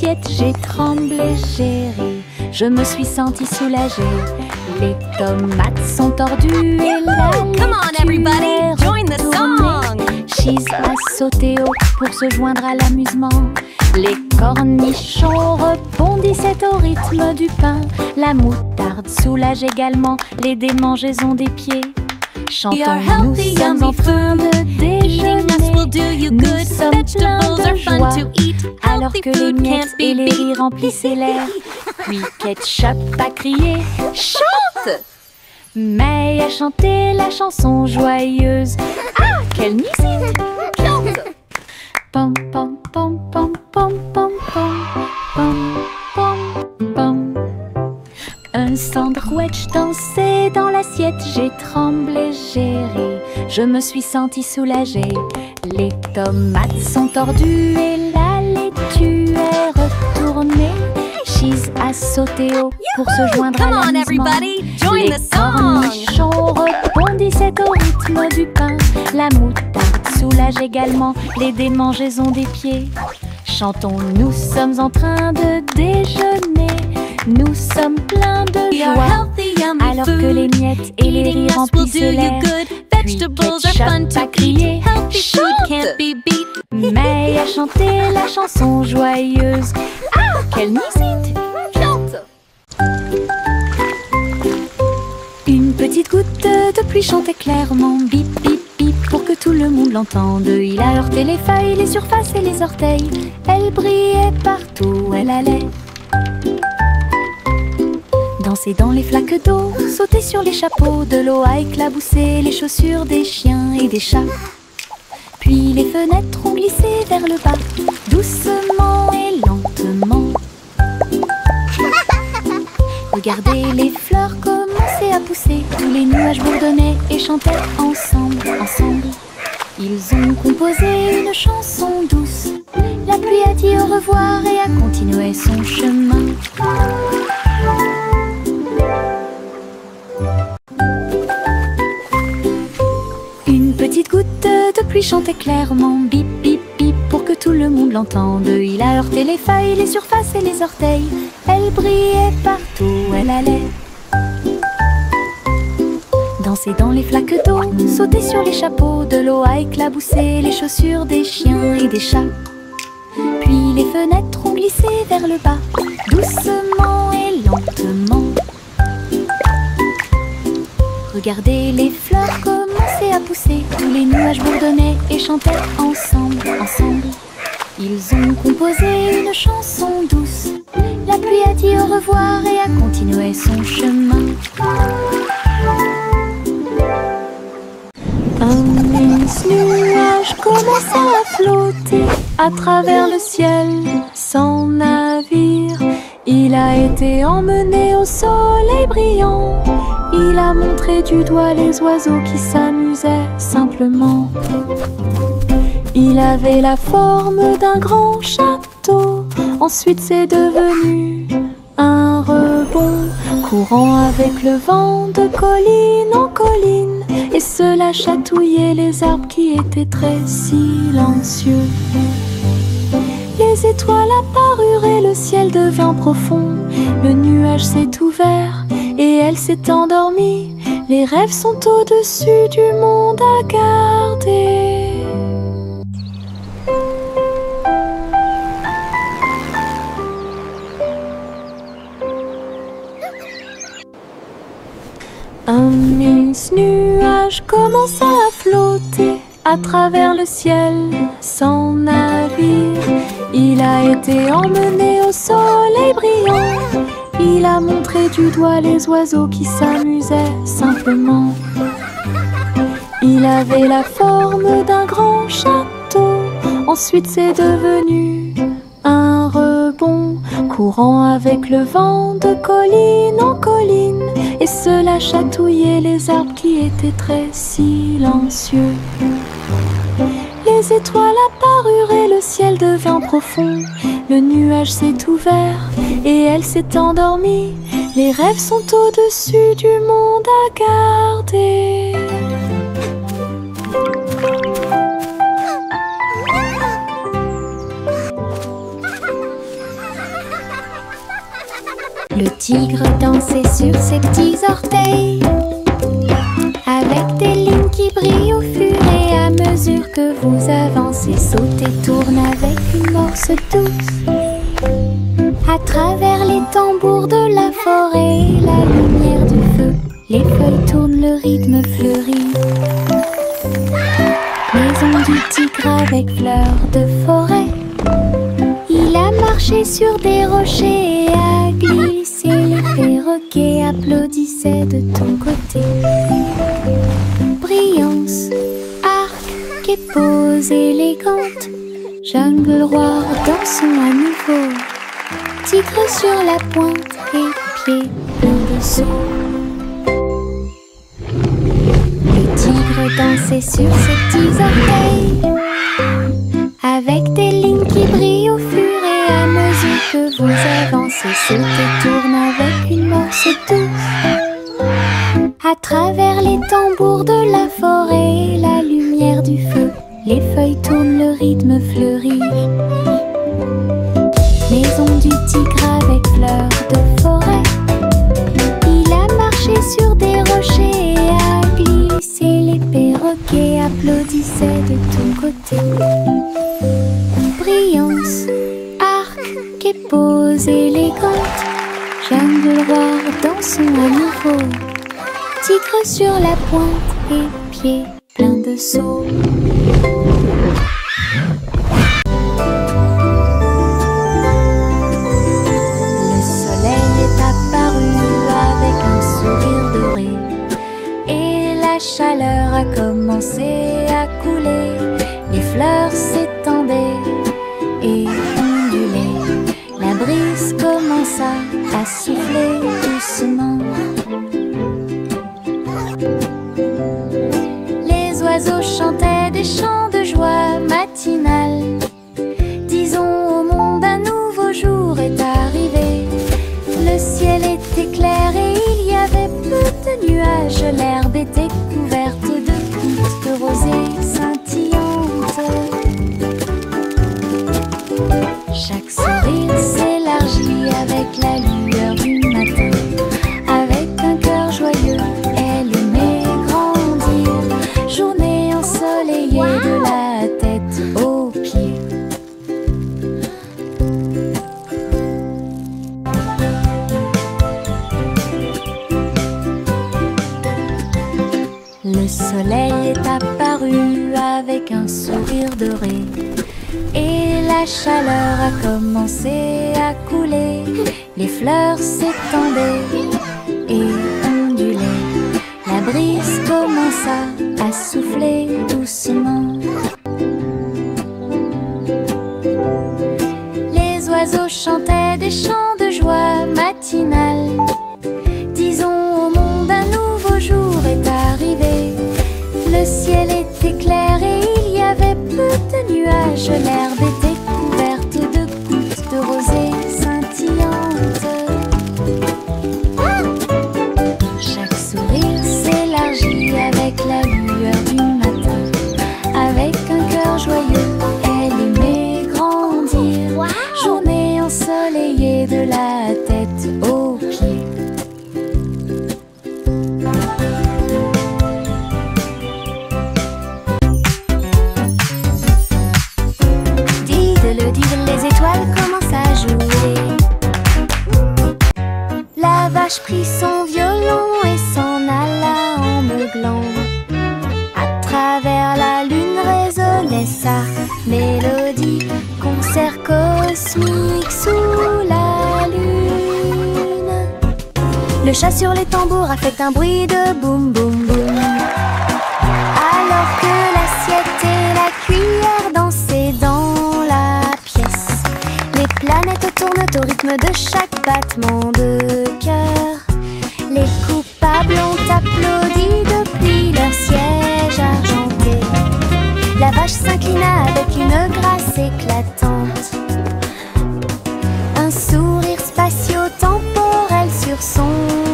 l'assiette, j'ai tremblé, j'ai ri. Je me suis sentie soulagée. Les tomates sont tordues et la Come on, everybody, join the song. Cheese a sauté haut pour se joindre à l'amusement. Les cornichons rebondissaient au rythme du pain. La moutarde soulage également les démangeaisons des pieds. Chantons, nous sommes en train de déjeuner. Nous sommes pleins de joie, alors que les miettes et les riz remplissaient l'air. Puis Ketchup a crié « Chante !» May a chanté la chanson joyeuse. Ah, quelle musique! Chante! Pom pom pom pom pom pom pom pom pom pom. Un sandwich dansait dans l'assiette, j'ai tremblé, j'ai ri. Je me suis sentie soulagée. Les tomates sont tordues et la laitue est retournée. Cheese a sauté haut pour se joindre à l'amusement. Les cornichons rebondissaient au rythme du pain. La moutarde soulage également les démangeaisons des pieds. Chantons, nous sommes en train de déjeuner. Nous sommes pleins de joie, alors que les miettes et les riz remplissaient l'air. Puis Ketchup a crié « Chante !» May a chanté la chanson joyeuse. Ah, quelle musique! Chante! Une petite goutte de pluie chantait clairement. Bip, bip, bip, pour que tout le monde l'entende. Il a heurté les feuilles, les surfaces et les orteils. Elle brillait partout où elle allait. Danser dans les flaques d'eau, sauter sur les chapeaux. De l'eau a éclaboussé les chaussures des chiens et des chats. Puis les fenêtres ont glissé vers le bas, doucement et lentement. Regardez les fleurs commencer à pousser. Tous les nuages bourdonnaient et chantaient ensemble, ensemble. Ils ont composé une chanson douce. La pluie a dit au revoir et a continué son chemin. Une petite goutte de pluie chantait clairement. Bip, bip, bip, pour que tout le monde l'entende. Il a heurté les feuilles, les surfaces et les orteils. Elle brillait partout où elle allait. Danser dans les flaques d'eau, sauter sur les chapeaux. De l'eau a éclaboussé les chaussures des chiens et des chats. Puis les fenêtres ont glissé vers le bas, doucement et lentement. Regardez les fleurs commencer à pousser. Tous les nuages bourdonnaient et chantaient ensemble, ensemble. Ils ont composé une chanson douce. La pluie a dit au revoir et a continué son chemin. Un mince nuage commença à flotter à travers le ciel sans navire. Il a été emmené au soleil brillant. Il a montré du doigt les oiseaux qui s'amusaient simplement. Il avait la forme d'un grand château. Ensuite c'est devenu un rebond, courant avec le vent de colline en colline. Et cela chatouillait les arbres qui étaient très silencieux. Les étoiles apparurent et le ciel devint profond. Le nuage s'est ouvert et elle s'est endormie. Les rêves sont au-dessus du monde à garder. Un mince nuage commença à flotter à travers le ciel sans navire. Il a été emmené au soleil brillant. Il a montré du doigt les oiseaux qui s'amusaient simplement. Il avait la forme d'un grand château. Ensuite c'est devenu un rebond, courant avec le vent de colline en colline. Et cela chatouillait les arbres qui étaient très silencieux. Les étoiles apparurent et le ciel devint profond. Le nuage s'est ouvert et elle s'est endormie. Les rêves sont au-dessus du monde à garder. Le tigre dansait sur ses petits orteils, avec des lignes qui brillent au fur et à mesure que vous avancez. Saute et tourne avec une morse douce, à travers les tambours de la forêt et la lumière du feu. Les feuilles tournent, le rythme fleurit. Maison du tigre avec fleurs de forêt. Il a marché sur des rochers et a glissé. Les perroquets applaudissaient de ton côté. Brillance, arc et pose élégante. Jungle roi, dansons à nouveau. Tigre sur la pointe et pieds pleins de saut. Le tigre dansait sur ses petits orteils, avec des lignes qui brillent au fur et à mesure que vous avancez. Saute et tourne avec une morse douce, à travers les tambours de la forêt et la lumière du feu. Les feuilles tournent, le rythme fleurit. Maison du tigre avec fleurs de forêt. Il a marché sur des rochers et a glissé. Les perroquets applaudissaient de ton côté. Brillance, arc et pose élégante. Jungle roi, dansons à nouveau. Tigre sur la pointe et pieds pleins de sauts. La chaleur a commencé à couler, les fleurs s'étendaient et ondulaient. La brise commença à souffler doucement. Les oiseaux chantaient des chants de joie matinale. Disons au monde un nouveau jour est arrivé. Le ciel était clair et il y avait peu de nuages. L'herbe était couverte de gouttes de rosée scintillantes. Chaque sourire s'élargit avec la lueur du matin. Avec un cœur joyeux, elle aimait grandir. Journée ensoleillée de la tête aux pieds. Le soleil est apparu avec un sourire doré et la chaleur a commencé à couler. Les fleurs s'étendaient et ondulaient. La brise commença à souffler doucement. Les oiseaux chantaient des chants de joie matinale. Disons au monde un nouveau jour est arrivé. Le ciel était clair et il y avait peu de nuages. L'herbe était couverte de gouttes de rosée scintillantes. Chaque sourire s'élargit avec la lueur du matin. Avec un cœur joyeux, elle aimait grandir. Journée ensoleillée de la tête aux pieds. Les étoiles commencent à jouer. La vache prit son violon et s'en alla en meuglant. À travers la lune résonnait sa mélodie. Concert cosmique sous la lune. Le chat sur les tambours a fait un bruit de boum boum boum. Alors que l'assiette et la cuillère dansaient dans la pièce. Les planètes tournent au rythme de chaque battement de cœur. Les coupables ont applaudi depuis leur siège argenté. La vache s'inclina avec une grâce éclatante. Un sourire spatio-temporel sur son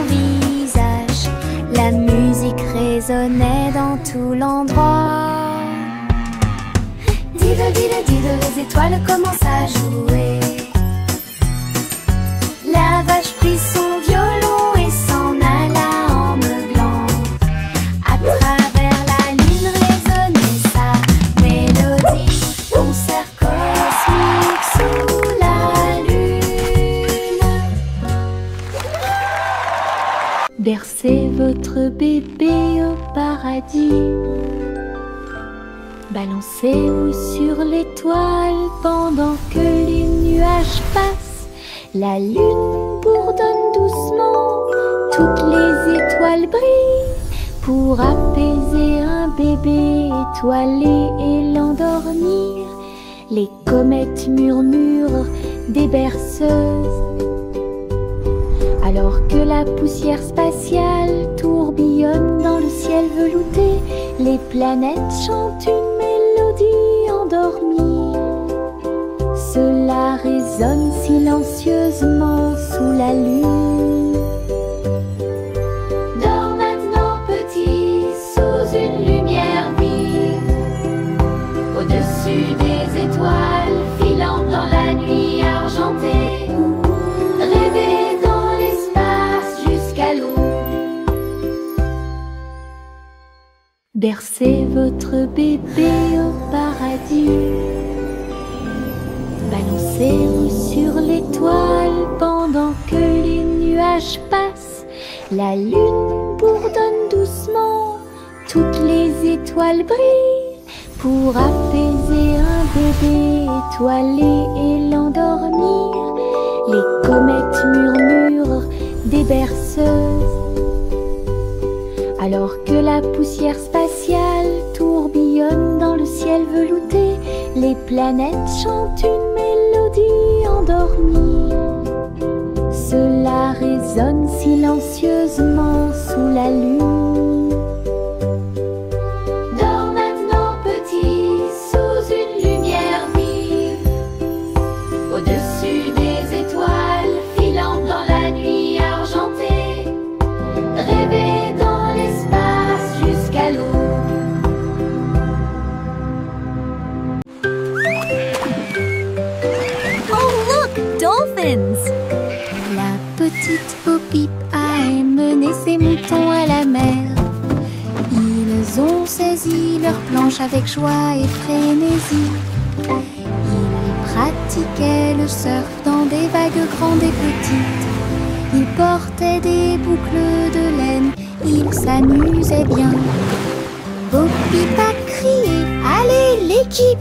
visage. La musique résonnait dans tout l'endroit. Diddle, diddle, diddle, les étoiles commencent à jouer. La vache prit son Bercez votre bébé au paradis. Balancez-vous sur l'étoile pendant que les nuages passent. La lune bourdonne doucement, toutes les étoiles brillent pour apaiser un bébé étoilé et l'endormir. Les comètes murmurent des berceuses, alors que la poussière spatiale tourbillonne dans le ciel velouté. Les planètes chantent une mélodie endormie. Cela résonne silencieusement sous la lune. Dors maintenant petit, sous une lumière vive, au-dessus des étoiles filant dans la nuit argentée. Rêvez dans l'espace jusqu'à l'aube. Bercez votre bébé au paradis. Balancez-vous sur l'étoile pendant que les nuages passent. La lune bourdonne doucement, toutes les étoiles brillent pour apaiser un bébé étoilé et l'endormir. Les comètes murmurent des berceuses, alors que la poussière spatiale tourbillonne dans le ciel velouté. Les planètes chantent une mélodie endormie. Cela résonne silencieusement sous la lune. Dors maintenant petit, sous une lumière vive, au-dessus des étoiles filant dans la nuit argentée. Rêvez dans l'espace jusqu'à l'aube. Dolphins! La petite Bo-Peep a emmené ses moutons à la mer. Ils ont saisi leur planche avec joie et frénésie. Ils pratiquaient le surf dans des vagues grandes et petites. Ils portaient des boucles de laine, ils s'amusaient bien. Bo-Peep a crié « Allez l'équipe !»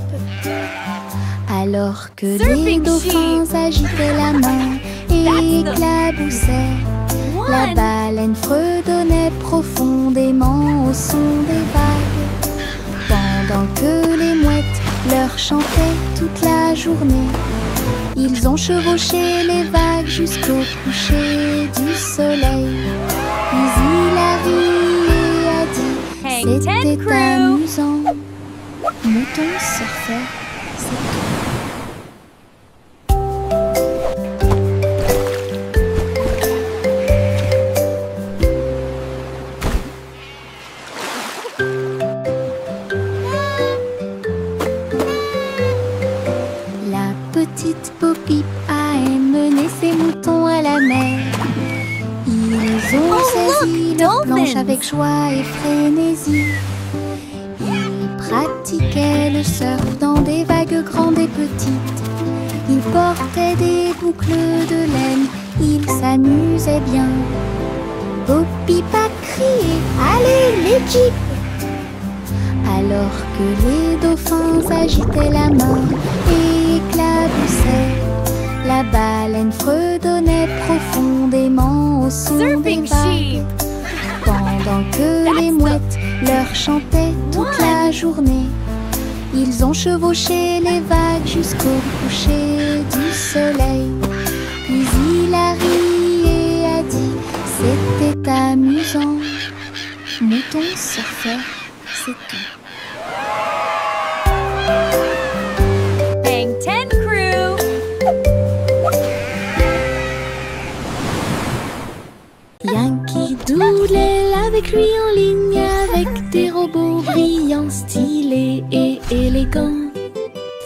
alors que les dauphins agitaient la main et éclaboussaient. La baleine fredonnait profondément au son des vagues, pendant que les mouettes leur chantaient toute la journée. Ils ont chevauché les vagues jusqu'au coucher du soleil. Puis il a ri et a dit « C'était amusant ». Mouton surfait, c'est tout. Petite Bo-Peep a emmené ses moutons à la mer. Ils ont saisi leur planche avec joie et frénésie. Ils pratiquaient le surf dans des vagues grandes et petites. Ils portaient des boucles de laine, ils s'amusaient bien. Bo-Peep a crié « Allez l'équipe !» alors que les dauphins agitaient la main et éclaboussaient. La baleine fredonnait profondément au son des vagues, pendant que les mouettes leur chantaient toute la journée. Ils ont chevauché les vagues jusqu'au coucher du soleil. Puis il a ri et a dit « C'était amusant ». Mouton surfait, c'est tout. Bang 10 Crew! Yankee Doodle avec lui en ligne, avec des robots brillants, stylés et élégants.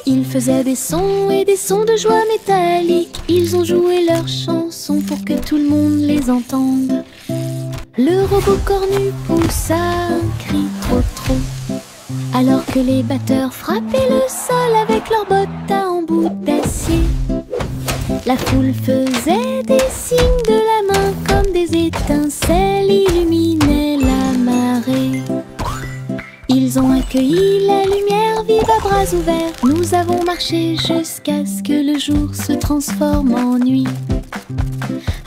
Ils faisaient des sons et des sons de joie métallique. Ils ont joué leurs chansons pour que tout le monde les entende. Le robot cornu poussa un cri trop trop, alors que les batteurs frappaient le sol avec leurs bottes à embout d'acier. La foule faisait des signes de la main comme des étincelles illuminaient la marée. Ils ont accueilli la lumière vive à bras ouverts. Nous avons marché jusqu'à ce que le jour se transforme en nuit.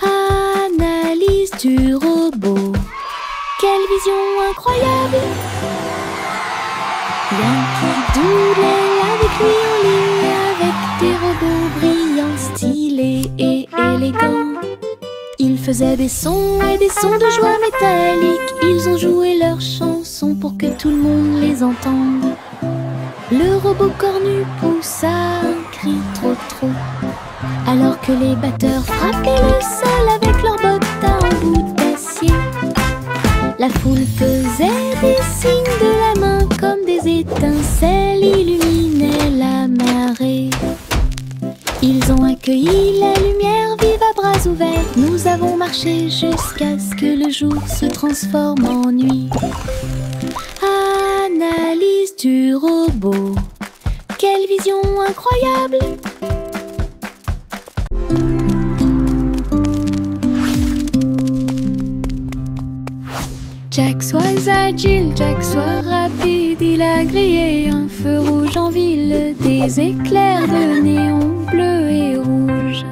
Analyse du robot. Quelle vision incroyable! Yankee Doodle avec lui en ligne, avec des robots brillants, stylés et élégants. Ils faisaient des sons et des sons de joie métallique. Ils ont joué leurs chansons pour que tout le monde les entende. Le robot cornu poussa un cri trop, alors que les batteurs frappaient le sol avec leurs bottes en bout d'acier. La foule faisait des signes de la main comme des étincelles illuminaient la marée. Ils ont accueilli la lumière vive à bras ouverts. Nous avons marché jusqu'à ce que le jour se transforme en nuit. Analyse du robot. Quelle vision incroyable! Jack soit agile, Jack soit rapide. Il a grillé un feu rouge en ville, des éclairs de néon bleu et rouge.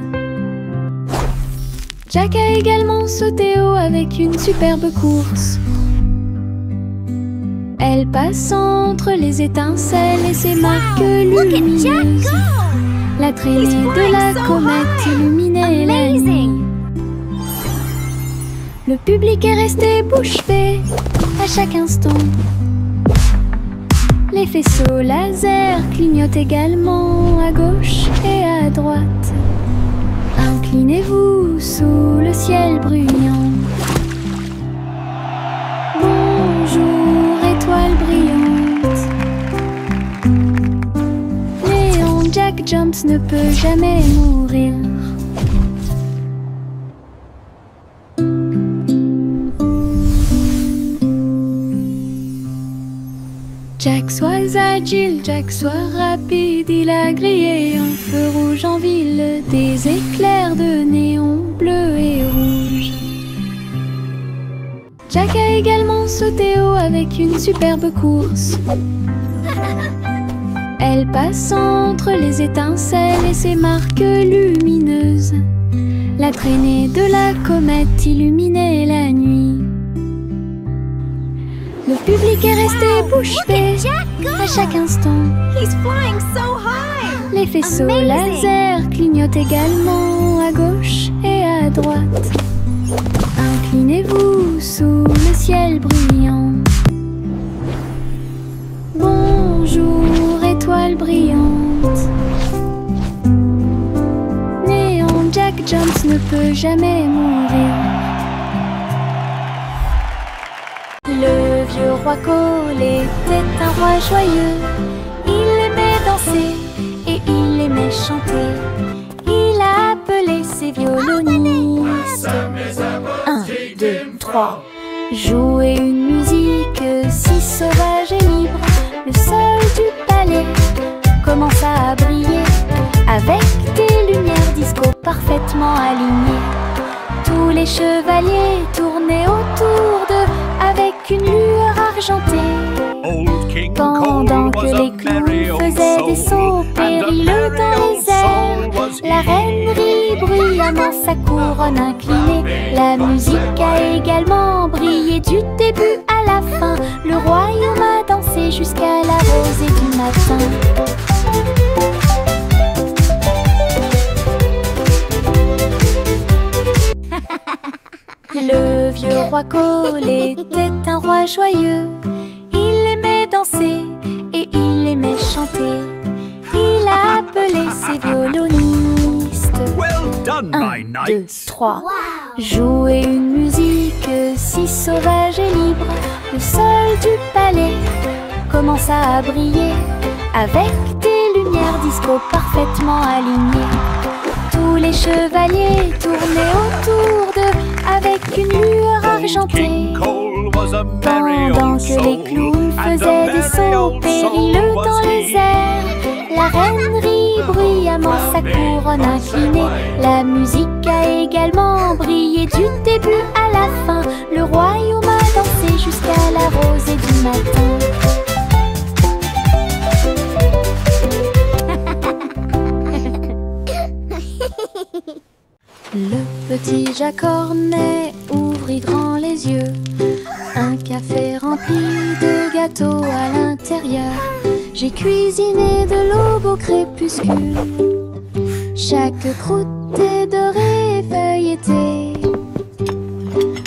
Jack a également sauté haut avec une superbe course. Elle passe entre les étincelles et ses marques lumineuses. La traînée de la comète illuminait la nuit. Le public est resté bouche bée à chaque instant. Les faisceaux laser clignotent également à gauche et à droite. Inclinez-vous sous le ciel bruyant. Bonjour, étoile brillante. Léon Jack Jones ne peut jamais mourir. Jack soit agile, Jack soit rapide. Il a grillé un feu rouge en ville, des éclairs de néon bleu et rouge. Jack a également sauté haut avec une superbe course. Elle passe entre les étincelles et ses marques lumineuses. La traînée de la comète illuminait la nuit. Le public est resté bouche bée à chaque instant. Les faisceaux laser clignotent également à gauche et à droite. Inclinez-vous sous le ciel bruyant. Bonjour, étoile brillante. Néon Jack Jones ne peut jamais mourir. Le vieux roi Cole était un roi joyeux. Il aimait danser et il aimait chanter. Il a appelé ses violonistes. 1, 2, 3. Jouer une musique si sauvage et libre. Le sol du palais commença à briller avec des lumières disco parfaitement alignées. Tous les chevaliers tournaient autour d'eux avec une lueur argentée. Pendant que les clowns faisaient des sauts périlleux dans les airs, la reine rit bruyamment sa couronne inclinée. La musique a également brillé du début à la fin. Le royaume a dansé jusqu'à la rosée du matin. Le vieux roi Cole était un roi joyeux. Il aimait danser et il aimait chanter. Il a appelé ses violonistes. 1, 2, 3. Jouer une musique si sauvage et libre. Le sol du palais commença à briller avec des lumières disco parfaitement alignées. Tous les chevaliers tournaient autour d'eux avec une lueur argentée. Pendant que les clowns faisaient des sauts périlleux dans les airs, la reine rit bruyamment sa couronne inclinée. La musique a également brillé Et du début à la fin, le royaume a dansé jusqu'à la rosée du matin. Le petit Jacques Cornet ouvrit grand les yeux. Un café rempli de gâteaux à l'intérieur. J'ai cuisiné de l'aube au crépuscule. Chaque croûte est dorée et feuilletée.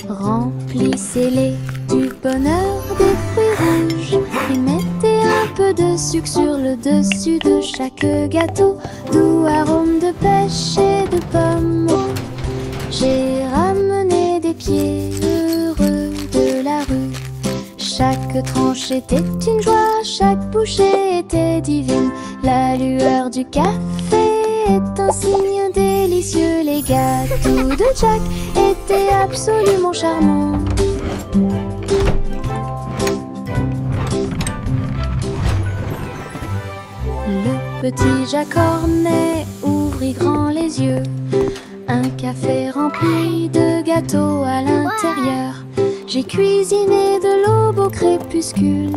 Remplissez-les du bonheur de fruits rouges et mettez un peu de sucre sur le dessus de chaque gâteau. Doux arôme de pêche et de pommes. J'ai ramené des pieds heureux de la rue. Chaque tranche était une joie, chaque bouchée était divine. La lueur du café est un signe délicieux. Les gâteaux de Jack étaient absolument charmants. Le petit Jacques Cornet ouvrit grand les yeux. Un café rempli de gâteaux à l'intérieur. J'ai cuisiné de l'aube au crépuscule.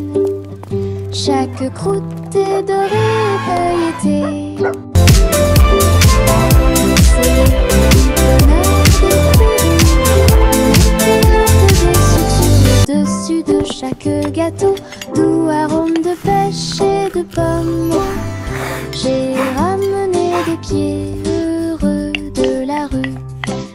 Chaque croûte est dorée et feuilletée. C'est le bonheur des fruits. Mettez un peu de sucre sur le dessus de chaque gâteau. Doux arôme de pêche et de pommes. J'ai ramené des pieds heureux de la rue.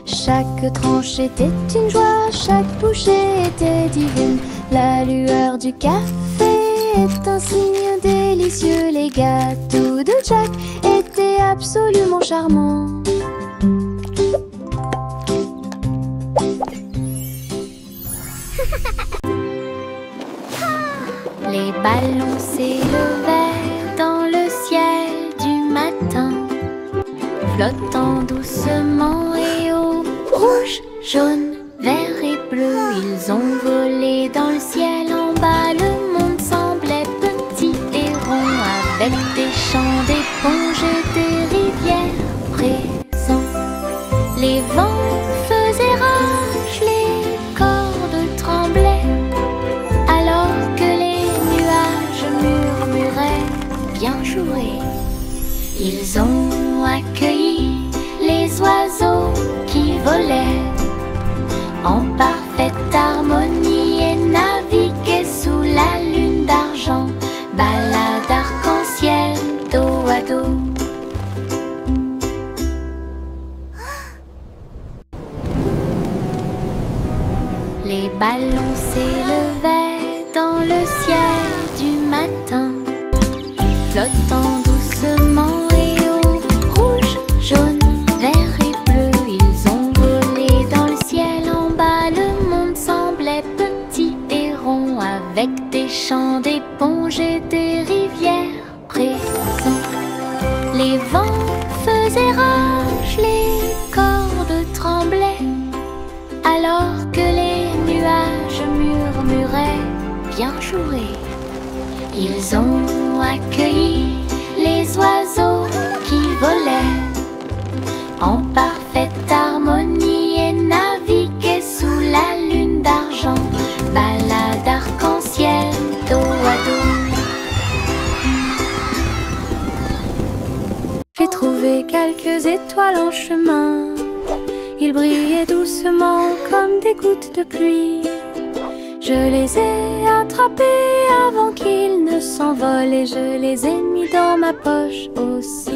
Chaque tranche était une joie, chaque bouchée était divine. La lueur du café est un signe délicieux. Les gâteaux de Jack étaient absolument charmants. Les ballons s'élevaient dans le ciel du matin, flottant doucement et haut. Rouge, jaune, vert et bleu, ils ont volé dans le ciel en bas. Le monde semblait petit et rond, avec des champs d'éponges et des rivières présents. Les vents faisaient rage, les cordes tremblaient, alors que les nuages murmuraient bien joué. Ils ont accueilli les oiseaux qui volaient en parfaite harmonie et naviguaient sous la lune d'argent. Balade arc-en-ciel dos à dos. Les ballons s'élevaient dans le ciel du matin, flottant doucement et haut. Rouge, jaune, vert et bleu, ils ont volé dans le ciel en bas. Le monde semblait petit et rond, avec des champs d'éponges et des rivières présents. Les vents faisaient rage, les cordes tremblaient, alors que les nuages murmuraient bien joué. Ils ont accueilli les oiseaux qui volaient en parfaite harmonie et naviguaient sous la lune d'argent. Balade arc-en-ciel dos à dos. J'ai trouvé quelques étoiles en chemin. Ils brillaient doucement comme des gouttes de pluie. Je les ai attrapés avant qu'ils ne s'envolent et je les ai mis dans ma poche aussi.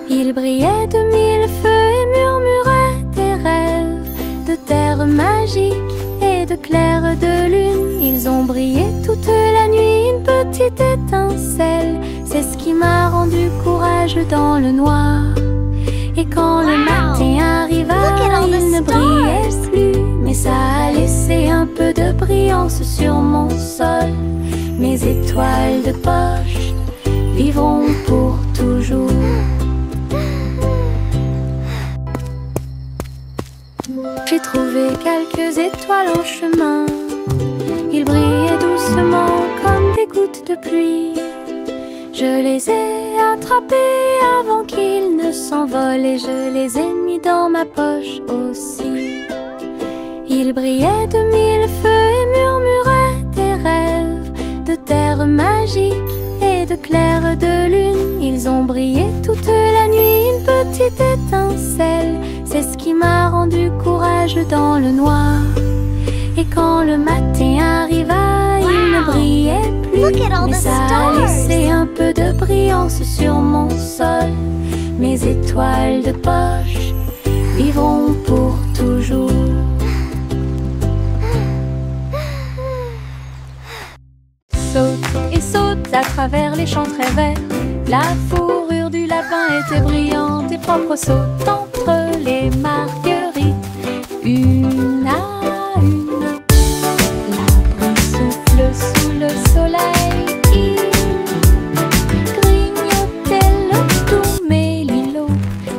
Ils brillaient de mille feux et murmuraient des rêves de terre magique et de clair de lune. Ils ont brillé toute la nuit, une petite étincelle. C'est ce qui m'a rendu courageux dans le noir. Et quand le matin arriva, il ne brillait plus, mais ça a laissé un peu de brillance sur mon sol. Mes étoiles de poche vivront pour toujours. J'ai trouvé quelques étoiles en chemin. Ils brillaient doucement comme des gouttes de pluie. Je les ai attrapés avant qu'ils ne s'envolent et je les ai mis dans ma poche aussi. Il brillait de mille feux et murmurait des rêves de terre magique et de clair de lune. Ils ont brillé toute la nuit, une petite étincelle. C'est ce qui m'a rendu courageux dans le noir. Et quand le matin arriva, il ne brillait plus, mais ça a laissé un peu de brillance sur mon sol. Mes étoiles de poche vivront pour toujours. Saute et saute à travers les champs très verts. La fourrure du lapin était brillante et propre. Saute entre les marguerites, une à une. La brume souffle sous le soleil. Il grignotait le tout mélilo.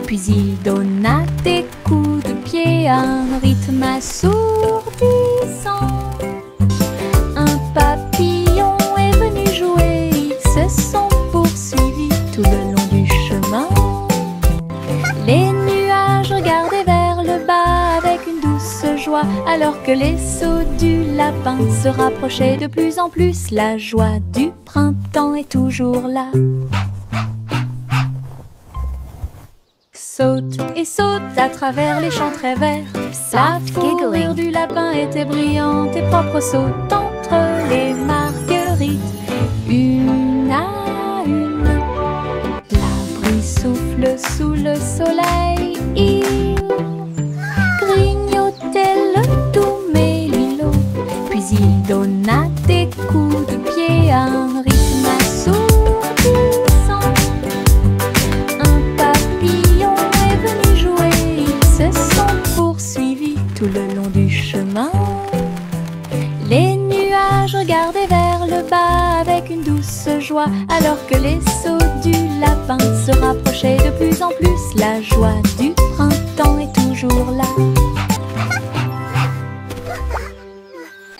Puis il donna des coups de pied à un rythme assourdissant. Un papillon est venu jouer. Ils se sont poursuivis tout le long du chemin. Les nuages regardaient vers le bas avec une douce joie, alors que les sauts du lapin se rapprochaient de plus en plus. La joie du printemps est toujours là. Saute et saute à travers les champs très verts. La fourrure du lapin était brillante et propre. Saute entre les marguerites, une à une. La brume souffle sous le soleil. Il grignotait le doux mélilo. Puis il donna des coups de pied à un rythme assourdissant. Un papillon est venu jouer. Ils se sont poursuivis tout le long du chemin. Les nuages regardaient vers le bas avec une douce joie, alors que les sauts du lapin se rapprochaient de plus en plus. La joie du printemps est toujours là.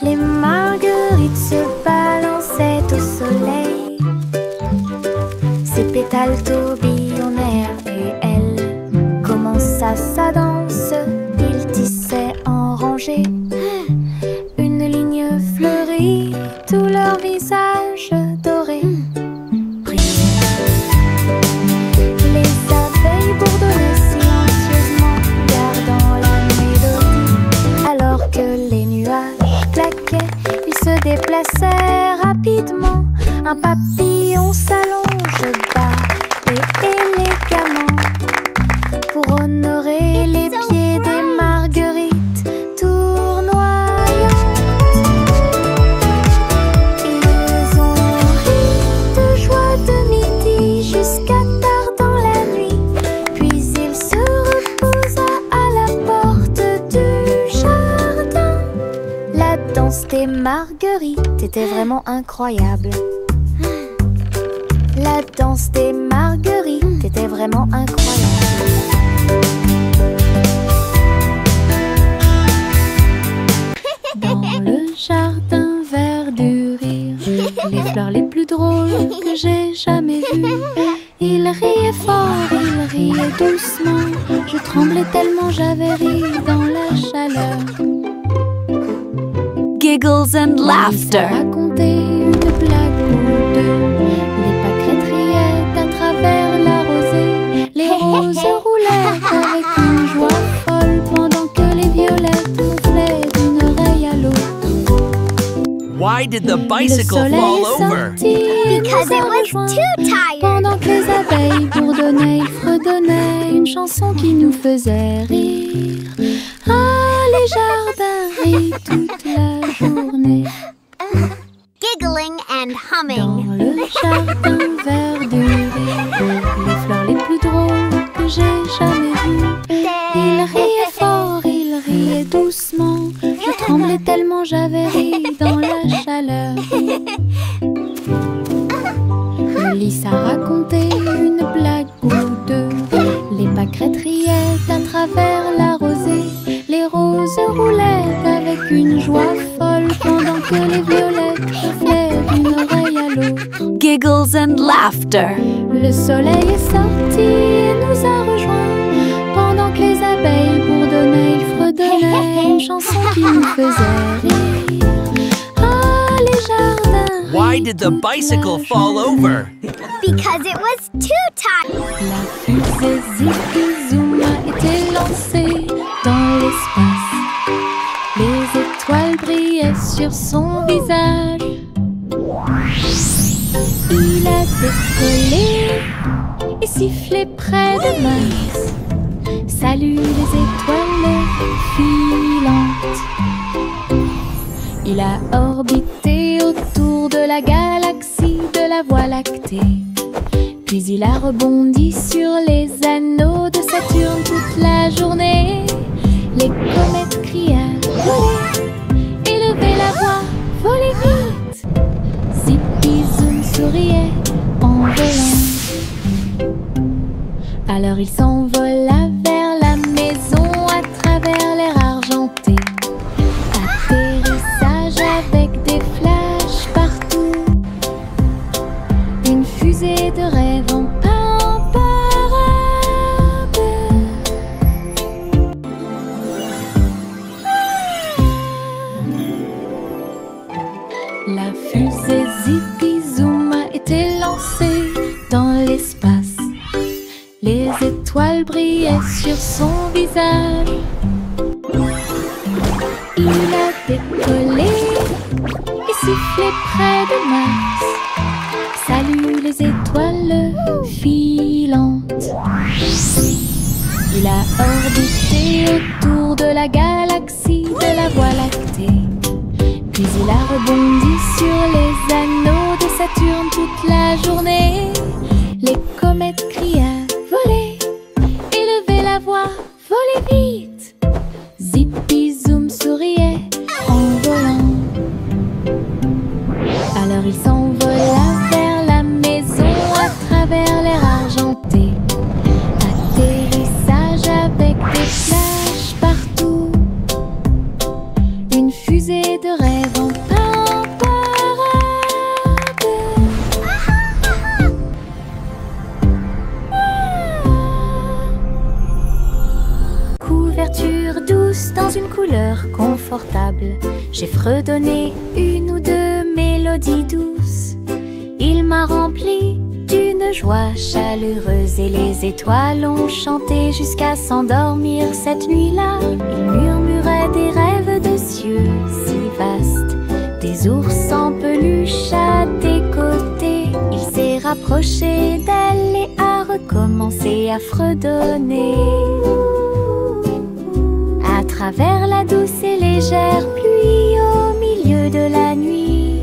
Les marguerites se balançaient au soleil. Ses pétales tourbillonnèrent et elle commença sa danse. Ils tissaient en rangée une ligne fleurie, tout leur visage doré brillait. Les abeilles bourdonnaient silencieusement, gardant la mélodie, alors que les nuages claquaient. Ils se déplaçaient rapidement. Un papillon s'allonge bas et élégamment pour honorer les pieds des marguerites tournoyantes. Ils ont ri de joie de midi jusqu'à tard dans la nuit. Puis il se reposa à la porte du jardin. La danse des marguerites était vraiment incroyable. La danse des marguerites était vraiment incroyable. Dans le jardin vert du rire, les fleurs les plus drôles que j'ai jamais vues. Il riait fort, il riait doucement. Je tremblais tellement j'avais ri dans la chaleur. Giggles and laughter. Raconter une blague ou deux. Les pâquerettes riaient à travers la rosée. Les roses roulaient avec une joie folle pendant que les violettes gonflaient d'une oreille à l'autre. Why did the Le bicycle soleil fall est over? sorti et Because nous a it was rejoints. too tired. Pendant que les abeilles bourdonnaient, ils fredonnaient une chanson qui nous faisait rire. Ah, les jardins rient toute la journée. Giggling and Dans humming. le jardin vert du rire, les fleurs les plus drôles que j'ai jamais vues. Il riait fort, il riait doucement. Je tremblais tellement j'avais ri dans la chaleur. Le lys a raconté une blague ou deux. Les pâquerettes riaient à travers la rosée. Les roses roulaient avec une joie folle pendant que les violettes gonflaient d'une oreille à l'autre. Giggles and laughter. Le soleil est sorti et nous a rejoints. Pendant que les abeilles bourdonnaient, ils fredonnaient une chanson qui Why did the bicycle fall over? Because it was too tight. La fusée Zippy Zoom a été lancée dans l'espace. Les étoiles brillaient sur son visage. Il a décollé et sifflé près de Mars. Salut les étoiles filantes. Il a orbité autour de la galaxie de la Voie lactée. Puis il a rebondi sur les anneaux de Saturne toute la journée. Les comètes criaient « Volez !» Élevez la voix, volez vite. Zippy Zoom souriait en volant. Alors il s'envola vers la maison à travers l'air argenté. Atterrissage avec des flashs partout. Une fusée de rêve en parade. La fusée Zippy Zoom a été lancée dans l'espace. Les étoiles brillaient sur son visage. Il a décollé et sifflé près de Mars. Salut les étoiles filantes. Il a orbité autour de la galaxie de la Voie lactée. Puis il a rebondi sur les anneaux de Saturne toute la journée. Les comètes criaient « Volez !» Élevez la voix, volez vite. Zippy Zoom souriait en volant. Alors il s'envola vers la maison à travers l'air argenté. Atterrissage avec des flashs partout. Une fusée de rêve en parade. Couverture douce dans une couleur confortable. J'ai fredonné une ou deux mélodies douces. Il m'a rempli d'une joie chaleureuse et les étoiles ont chanté jusqu'à s'endormir cette nuit-là. Il murmurait des rêves de cieux si vastes, des ours en peluche à tes côtés. Il s'est rapproché d'elle et a recommencé à fredonner. À travers la douce et légère pluie au milieu de la nuit.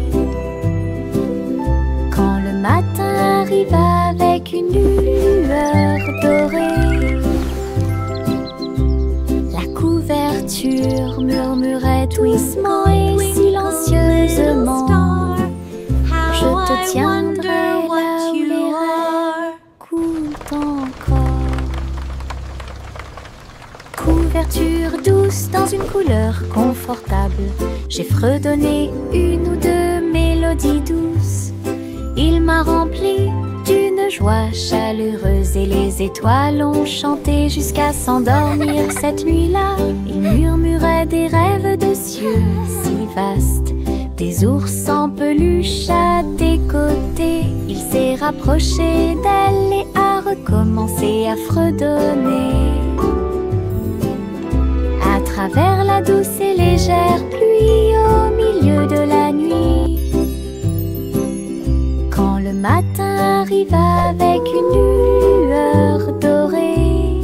Quand le matin arrive avec une lueur dorée, la couverture murmurait doucement et silencieusement. Je te tiendrai là où les rêves coulent encore. Couverture douce dans une couleur confortable. J'ai fredonné une ou deux mélodies douces. Il m'a rempli d'une joie chaleureuse et les étoiles ont chanté jusqu'à s'endormir cette nuit-là. Il murmurait des rêves de cieux si vastes, des ours en peluche à tes côtés. Il s'est rapproché d'elle et a recommencé à fredonner. À travers la douce et légère pluie au milieu de la nuit. Quand le matin arrive avec une lueur dorée,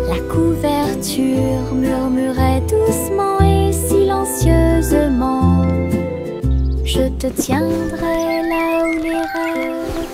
la couverture murmurait doucement et silencieusement. Je te tiendrai là où les rêves